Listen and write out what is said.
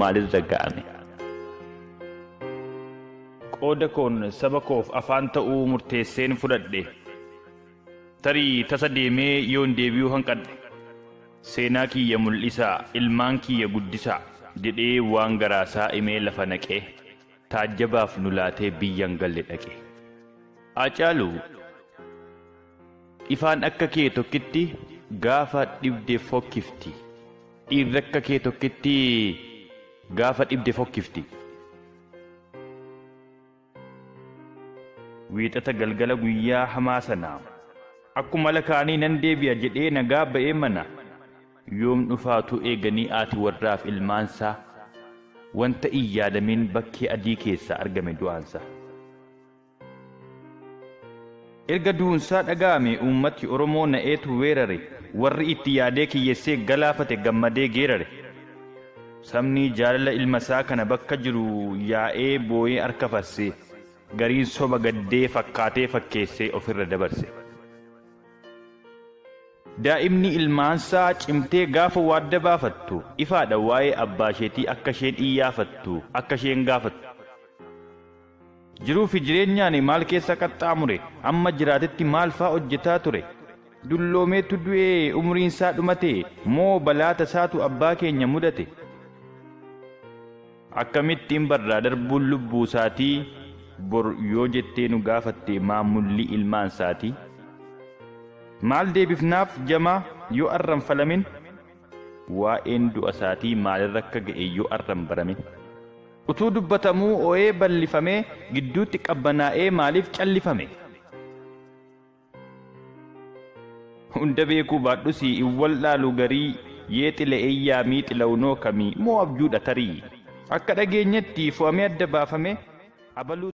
maalirra ga'ame. Qooda koon saba koof afaan ta'uu murteesseen fudhadhe. Tarii tasa deemee yoon deebi'uu hanqadhe. Seenaa kiyya mul'isaa ilmaan kiyya guddisaa jedhee waan garaasaa himee lafa naqee taajjabaaf nu laatee biyyan galle dhaqe. Hacaaluu ifaan akka kee tokkitti gaafa dhibde fokkifti. Dhiirri akka kee tokkitti gaafa dhibde fokkifti. Wiixata galgala guyyaa hamaa sanaa akkuma lakaanii nan deebi'a jedhee nagaa ba'ee mana. Yoom dhufaatu eeganii aati warraaf ilmaansaa wanta hin yaadamin bakkee adii keessa argame du'aansa. Erga du'uunsaa dhaga'ame uummati Oromoo na'eetu weerare warri itti yaadee kiyyeessee galaafate gammadee geerare. Sabni jaalala ilmasaa kana bakka jiru yaa'ee boo'ee harka farsee gariin soba gaddee fakkaatee fakkeessee ofirra dabarse. Daa'imni ilmaansaa cimtee gaafa waadda baafattu ifaadha waa'ee abbaa isheetii akka isheen iyyaafattu akka isheen gaafattu. Jiruu fi jireenyaan maal keessa qaxxaamure amma jiraatetti maal faa hojjetaa ture. Dulloomeetu du'ee umriinsaa dhumate moo balaa tasaatu abbaa keenya mudate. Akkamittiin barraa darbuun lubbuu isaatii bor yoo jettee nu gaafatte maamulli ilmaansaatii. Maal deebifnaaf jamaa yoo arran falamin waa'een du'a isaatii maalirra akka ga'e yoo arran baramin. Utuu dubbatamuu oo'ee bal'ifamee gidduutti qabbanaa'ee maaliif callifame. Hunda beekuu baadhusii iwwal dhaalu garii yee xile'eeyyaa miixila'unoo kamii moo abjuudha tarii akka dhageenyetti fo'amee adda baafame abaluu.